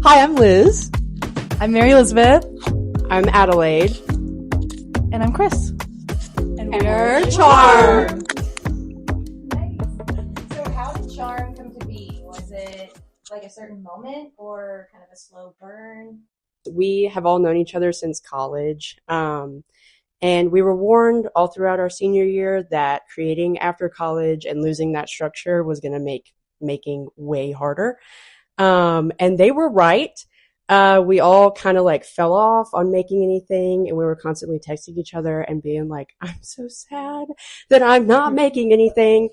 Hi, I'm Liz. I'm Mary Elizabeth. I'm Adelaide. And I'm Kris. And we're Charmed. Nice. So how did Charm come to be? Was it like a certain moment or kind of a slow burn? We have all known each other since college. And we were warned all throughout our senior year that creating after college and losing that structure was going to make making way harder. And they were right. We all kind of like fell off on making anything, and we were constantly texting each other and being like, I'm so sad that I'm not making anything.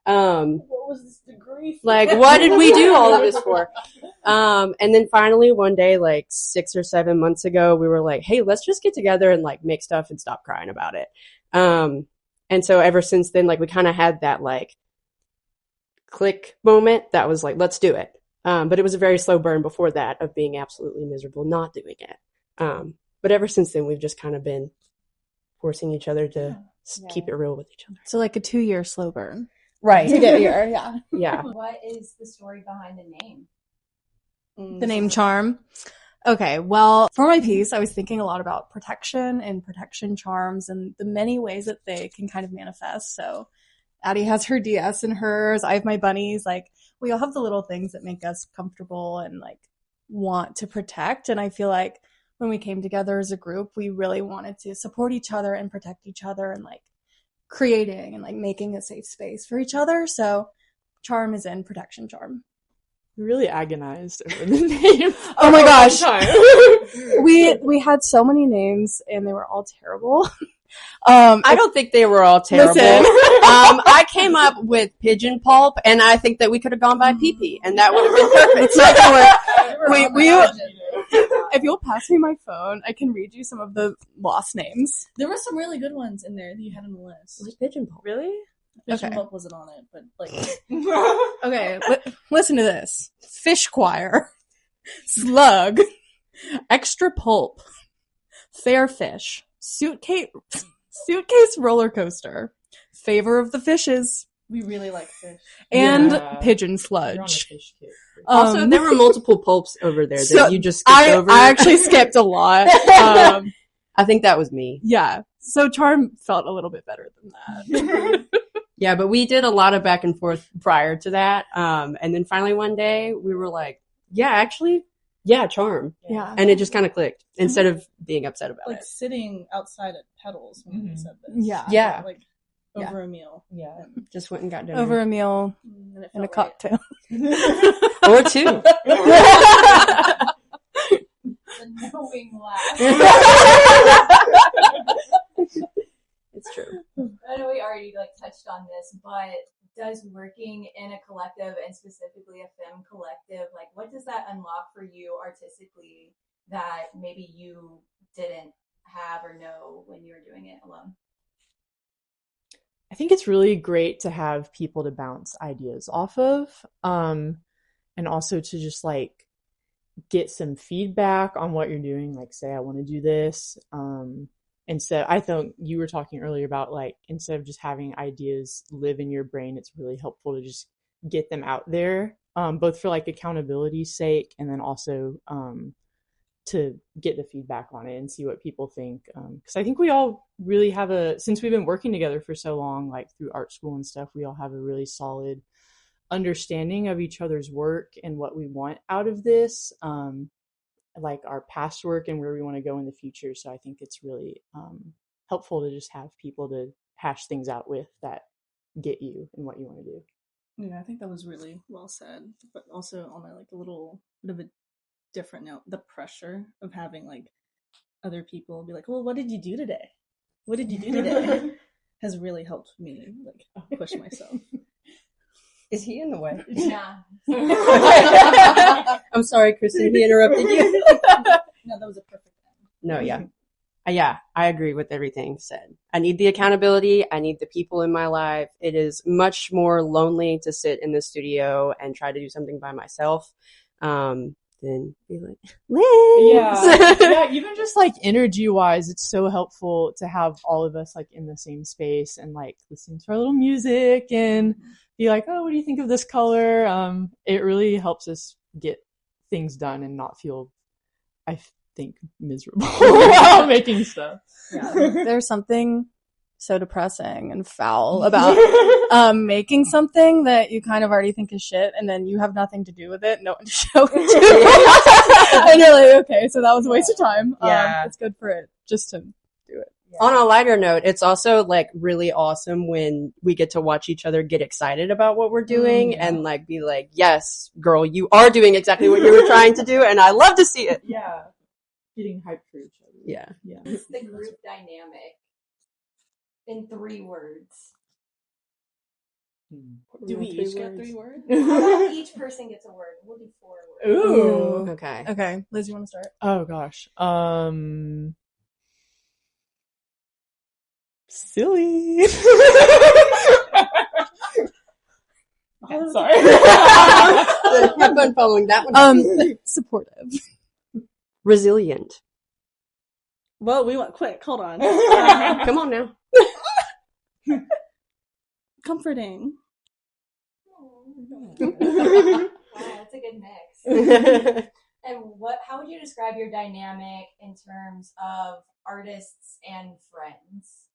What was this degree for? Like, what did we do all of this for? And then finally one day, like 6 or 7 months ago, we were like, hey, let's just get together and like make stuff and stop crying about it. And so ever since then, like we kind of had that like click moment that was like, let's do it. But it was a very slow burn before that of being absolutely miserable not doing it. But ever since then, we've just kind of been forcing each other to keep it real with each other. So like a 2-year slow burn. Right. To get here, yeah. Yeah. What is the story behind the name? The name Charm. Okay, well, for my piece, I was thinking a lot about protection and protection charms and the many ways that they can kind of manifest. So Addie has her DS and hers. I have my bunnies. Like, we all have the little things that make us comfortable and like want to protect. And I feel like when we came together as a group, we really wanted to support each other and protect each other and like creating and like making a safe space for each other. So Charm is in protection charm. We really agonized over the name. Oh my gosh. We had so many names and they were all terrible. I don't think they were all terrible. I came up with pigeon pulp, and I think that we could have gone by pee-pee, and that would have been perfect. It's not gonna work. If you'll pass me my phone, I can read you some of the lost names. There were some really good ones in there that you had on the list. Like pigeon pulp. Really? Pigeon Okay. Pulp wasn't on it, but like Okay, listen to this. Fish choir, slug, extra pulp, fair fish, suitcase roller coaster, favor of the fishes, we really like fish. and Yeah. pigeon You're on a sludge. fish kick. Also, there were multiple pulps over there that so you just skipped over. I actually skipped a lot. I think that was me. Yeah, so Charm felt a little bit better than that. Yeah, but we did a lot of back and forth prior to that. And then finally one day we were like, Charm. Yeah. And it just kind of clicked instead of being upset about Like it. sitting outside at Petals when we said this. Yeah. Yeah. Like Yeah. over a meal. Yeah. Just went and got dinner. Over a meal And it and a felt right. cocktail. Or two. The knowing laugh. It's true. I know we already like touched on this, but does working in a collective and specifically a femme collective, like what does that unlock for you artistically that maybe you didn't have or know when you were doing it alone? I think it's really great to have people to bounce ideas off of, and also to just like get some feedback on what you're doing. Like, say, I want to do this. And so I thought you were talking earlier about like, instead of just having ideas live in your brain, it's really helpful to just get them out there, both for like accountability's sake and then also to get the feedback on it and see what people think. Because I think we all really have since we've been working together for so long, like through art school and stuff, we all have a really solid understanding of each other's work and what we want out of this. Like our past work and where we want to go in the future. So I think it's really helpful to just have people to hash things out with that get you and what you want to do. Yeah, I think that was really well said. But also on like a little bit of a different note, the pressure of having like other people be like, well, what did you do today? What did you do today? Has really helped me like push myself. Is he in the way? Yeah. I'm sorry, Kristen, he interrupted you. No, that was a perfect end. No, yeah. Yeah, I agree with everything said. I need the accountability. I need the people in my life. It is much more lonely to sit in the studio and try to do something by myself than be like, Liz. Yeah, even just like energy wise, it's so helpful to have all of us like in the same space and like listening to our little music and be like, oh, what do you think of this color? It really helps us get things done and not feel, I think, miserable while making stuff. Yeah. There's something so depressing and foul about making something that you kind of already think is shit, and then you have nothing to do with it, no one to show it to. And you're like, okay, so that was a waste of time. Yeah. It's good for it just to do it. Yeah. On a lighter note, it's also like really awesome when we get to watch each other get excited about what we're doing and like be like, yes, girl, you are doing exactly what you were trying to do, and I love to see it. Yeah. Getting hyped for each other. Yeah. Yeah. What's the group dynamic in 3 words? Do we each get 3 words? How about each person gets a word? We'll do 4 words. Ooh. Okay. Okay, Liz, you want to start? Oh gosh. Silly. Sorry. Have fun following that one. Supportive. Resilient. Well, we want quick. Hold on. Come on now. Comforting. Wow, that's a good mix. And how would you describe your dynamic in terms of artists and friends?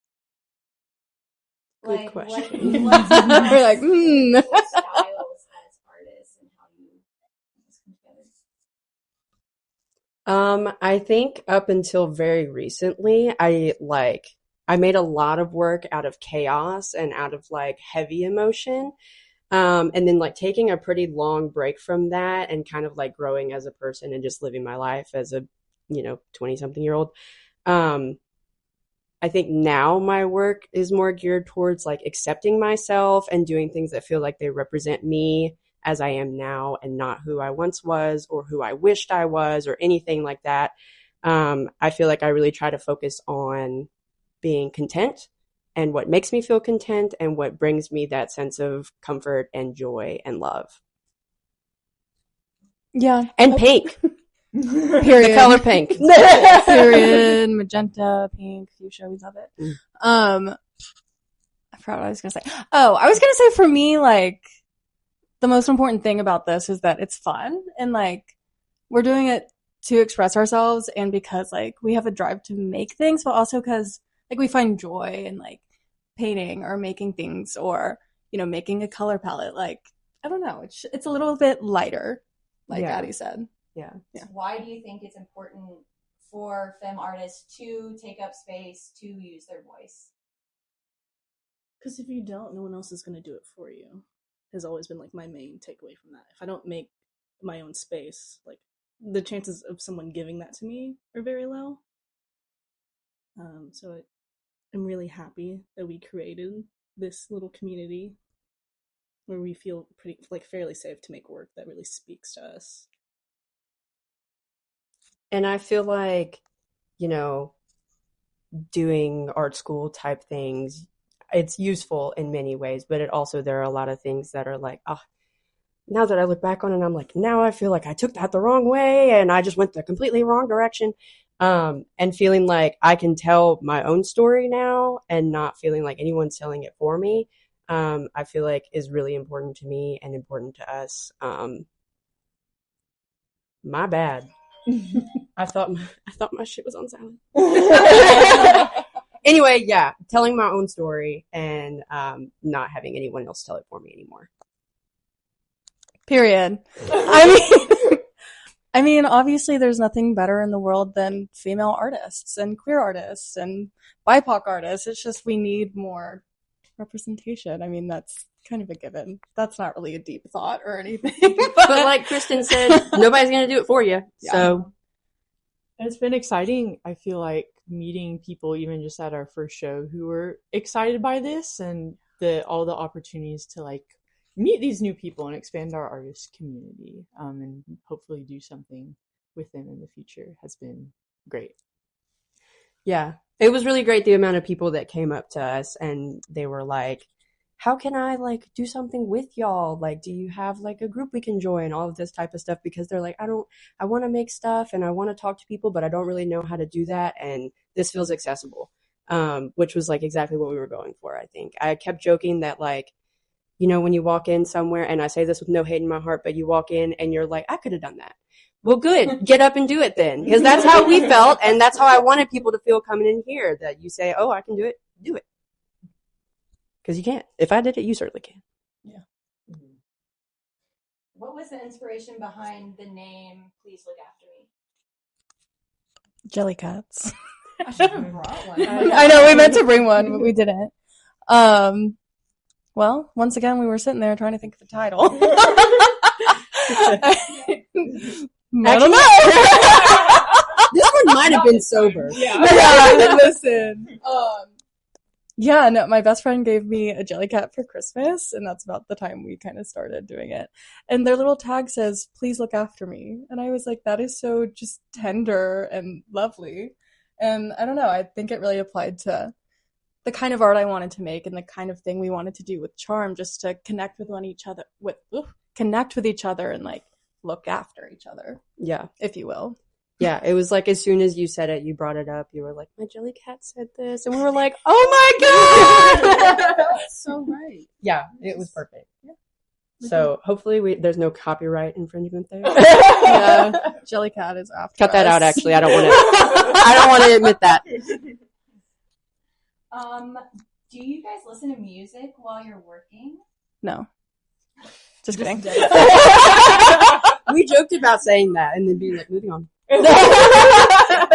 Good question. We're like, Your styles as artists and how you come together. I think up until very recently, I made a lot of work out of chaos and out of like heavy emotion. And then like taking a pretty long break from that and kind of like growing as a person and just living my life as a, 20-something-year-old. I think now my work is more geared towards like accepting myself and doing things that feel like they represent me as I am now and not who I once was or who I wished I was or anything like that. I feel like I really try to focus on being content and what makes me feel content and what brings me that sense of comfort and joy and love. yeah. And pink. Period. The color pink. Period. Magenta, pink, fuchsia, we love it. I forgot what I was gonna say. Oh, I was gonna say for me, like, the most important thing about this is that it's fun and like we're doing it to express ourselves and because like we have a drive to make things, but also because like we find joy in like painting or making things or making a color palette. Like I don't know, it's a little bit lighter, like Addie said. Yeah. Why do you think it's important for femme artists to take up space, to use their voice? Because if you don't, no one else is going to do it for you. Has always been like my main takeaway from that. If I don't make my own space, like the chances of someone giving that to me are very low. So I'm really happy that we created this little community where we feel pretty like fairly safe to make work that really speaks to us. And I feel like, doing art school type things, it's useful in many ways, but there are a lot of things that are like, now that I look back on it, I'm like, now I feel like I took that the wrong way and I just went the completely wrong direction. And feeling like I can tell my own story now and not feeling like anyone's telling it for me, I feel like is really important to me and important to us. My bad. I thought my shit was on silent. Anyway, yeah, telling my own story and not having anyone else tell it for me anymore. Period. I mean, obviously there's nothing better in the world than female artists and queer artists and BIPOC artists. It's just we need more representation. I mean, that's kind of a given. That's not really a deep thought or anything. But like Kristen said, nobody's going to do it for you. Yeah. So it's been exciting, I feel like, meeting people even just at our first show who were excited by this and all the opportunities to like meet these new people and expand our artist community and hopefully do something with them in the future has been great. Yeah, it was really great the amount of people that came up to us and they were like, how can I like do something with y'all? Like, do you have like a group we can join? All of this type of stuff, because they're like, I want to make stuff and I want to talk to people, but I don't really know how to do that. And this feels accessible, which was like exactly what we were going for. I think I kept joking that like, you know, when you walk in somewhere, and I say this with no hate in my heart, but you walk in and you're like, I could have done that. Well, good. Get up and do it then. Because that's how we felt, and that's how I wanted people to feel coming in here, that you say, oh, I can do it. Do it. Because you can't. If I did it, you certainly can. Yeah. Mm-hmm. What was the inspiration behind the name Please Look After Me? Jellycats. I should have brought one. I know, we meant to bring one, but we didn't. Well, once again, we were sitting there trying to think of a title. I don't know. This one might have been sober. Yeah, listen. Yeah, no, my best friend gave me a Jellycat for Christmas, and that's about the time we kind of started doing it. And their little tag says, please look after me. And I was like, that is so just tender and lovely. And I don't know, I think it really applied to the kind of art I wanted to make and the kind of thing we wanted to do with Charm, just to connect with connect with each other and like look after each other. Yeah. If you will. Yeah, it was like as soon as you said it, you brought it up, you were like, my Jellycat said this. And we were like, oh my God! That's so right. Yeah, it was perfect. Yeah. So hopefully there's no copyright infringement there. Yeah, Jellycat is after Cut that us. out, actually. I don't want to admit that. Do you guys listen to music while you're working? No. Just kidding. We joked about saying that and then being like, moving on.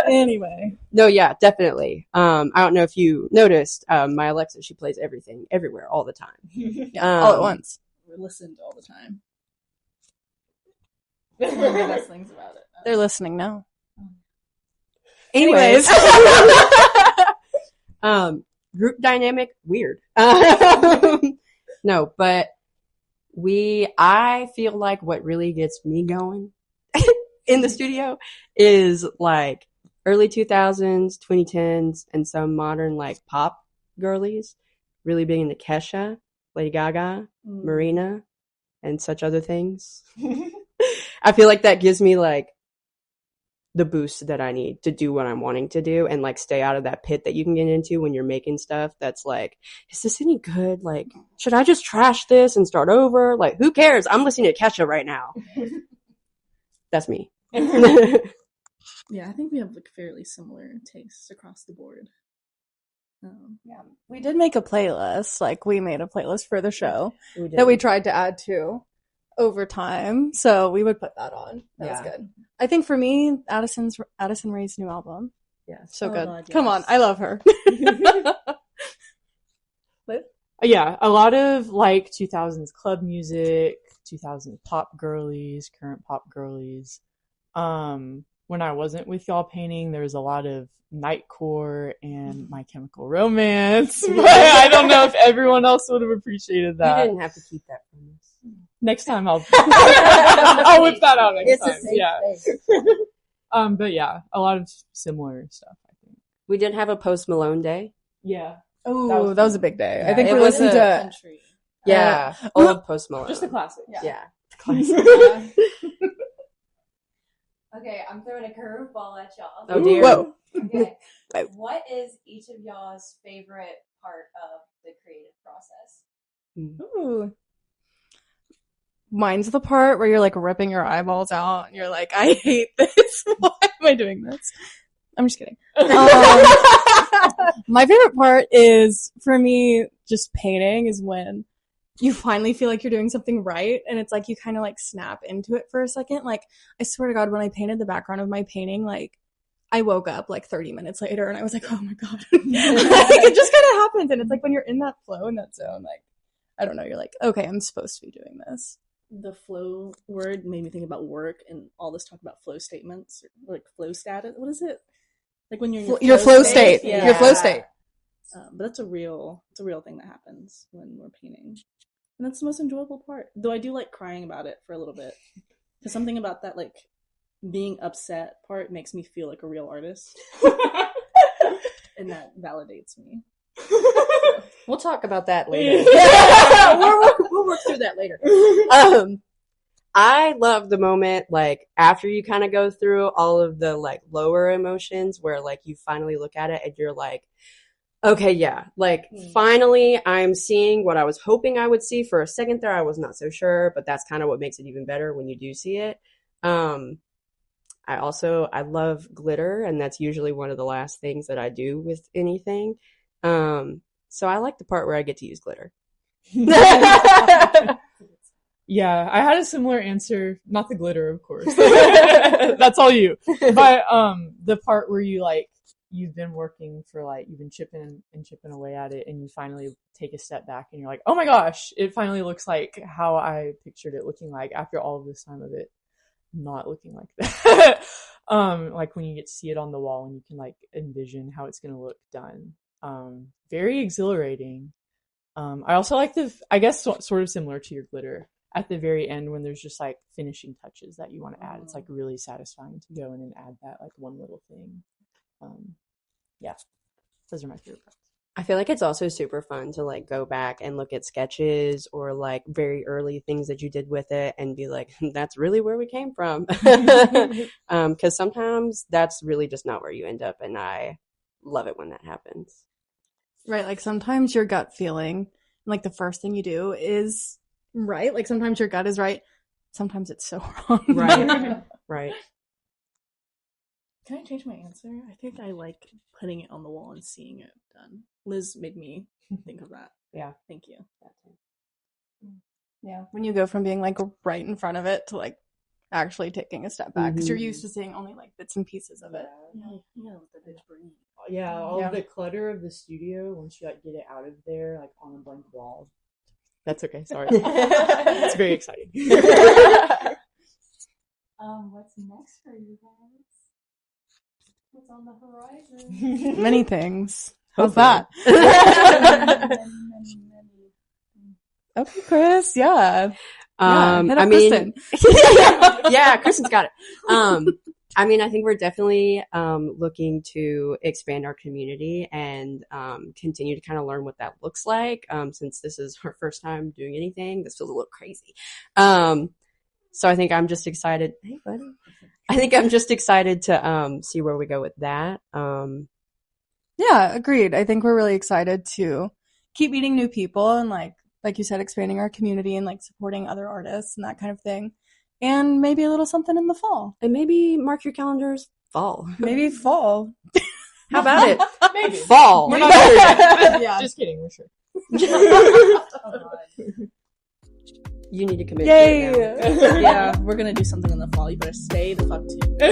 Anyway. No, yeah, definitely. I don't know if you noticed, my Alexa, she plays everything, everywhere, all the time. All at once. We're listened all the time. That's one of the best things about it. They're listening now. Anyways. Group dynamic, weird. No, but I feel like what really gets me going in the studio is like early 2000s, 2010s, and some modern like pop girlies, really big into Kesha, Lady Gaga, Marina, and such other things. I feel like that gives me like the boost that I need to do what I'm wanting to do and like stay out of that pit that you can get into when you're making stuff that's like, is this any good? Like, should I just trash this and start over? Like, who cares? I'm listening to Kesha right now. That's me. Yeah, I think we have like fairly similar tastes across the board. Yeah, we did make a playlist. Like, we made a playlist for the show We did. that we tried to add to over time. So we would put that on. That was good. I think for me, Addison Rae's new album. Yeah. So Oh, good. God, yes. Come on. I love her. Yeah, a lot of like 2000s club music, 2000s pop girlies, current pop girlies. When I wasn't with y'all painting, there was a lot of Nightcore and My Chemical Romance. But I don't know if everyone else would have appreciated that. You didn't have to keep that from us. Next time I'll I'll whip that out next It's a time. safe Yeah. space. But yeah, a lot of similar stuff, I think. We did have a Post Malone day. Yeah. Oh, that was a big day. Yeah, I think it we was listened to country. Yeah. Old Post Malone. Just a classic. Yeah. Okay, I'm throwing a curveball at y'all. Oh dear. Whoa. Okay. Wait. What is each of y'all's favorite part of the creative process? Ooh. Mine's the part where you're like ripping your eyeballs out and you're like, I hate this. Why am I doing this? I'm just kidding. My favorite part is, for me, just painting is when you finally feel like you're doing something right, and it's like you kind of like snap into it for a second. Like, I swear to God, when I painted the background of my painting, like, I woke up like 30 minutes later and I was like, oh my God. Like, it just kind of happens, and it's like when you're in that flow, in that zone, like, I don't know, you're like, okay, I'm supposed to be doing this. The flow word made me think about work and all this talk about flow statements, like flow status. What is it? Like when you're in Your flow state. Yeah. Your flow state. But that's a real thing that happens when we're painting, and that's the most enjoyable part. Though I do like crying about it for a little bit, because something about that, like being upset part, makes me feel like a real artist, and that validates me. We'll talk about that later. We'll work through that later. I love the moment, like, after you kind of go through all of the, like, lower emotions where, like, you finally look at it and you're like, Okay, yeah. Like, finally, I'm seeing what I was hoping I would see. For a second there, I was not so sure, but that's kind of what makes it even better when you do see it. I love glitter, and that's usually one of the last things that I do with anything. So I like the part where I get to use glitter. Yeah, I had a similar answer. Not the glitter, of course. That's all you. But the part where you've been working for you've been chipping away at it, and you finally take a step back and you're like, oh my gosh, it finally looks like how I pictured it looking like after all of this time of it not looking like that. Like when you get to see it on the wall and you can envision how it's gonna look done. Very exhilarating. I also like I guess sort of similar to your glitter, at the very end when there's just finishing touches that you want to add. It's really satisfying to go in and add that one little thing. Yeah, those are my favorite parts. I feel like it's also super fun to go back and look at sketches or very early things that you did with it and be like, that's really where we came from. Because sometimes that's really just not where you end up, and I love it when that happens. Right, sometimes your gut feeling, the first thing you do is right. Sometimes your gut is right. Sometimes it's so wrong. Right. Right. Can I change my answer? I think I like putting it on the wall and seeing it done. Liz made me think of that. Yeah. Thank you. Yeah, when you go from being right in front of it to actually taking a step back, because you're used to seeing only bits and pieces of it. Yeah, all of the clutter of the studio, once you get it out of there, on a blank wall. That's okay, sorry. It's very exciting. What's next for you guys? What's on the horizon? Many things. How's that? Okay, Kris. Yeah. Kristen. Yeah, Kristen's got it. I think we're definitely looking to expand our community and continue to kind of learn what that looks like. Since this is our first time doing anything, this feels a little crazy. So I think I'm just excited. Hey, buddy. I think I'm just excited to see where we go with that. Yeah, agreed. I think we're really excited to keep meeting new people and like you said, expanding our community and supporting other artists and that kind of thing. And maybe a little something in the fall. And maybe mark your calendars, fall. Maybe fall. How about it? Maybe. Fall. We're not sure yet. Yeah. Just kidding, we're sure. Oh, God. You need to commit Yay! to it now. Yeah, we're gonna do something in the fall. You better stay the fuck tuned.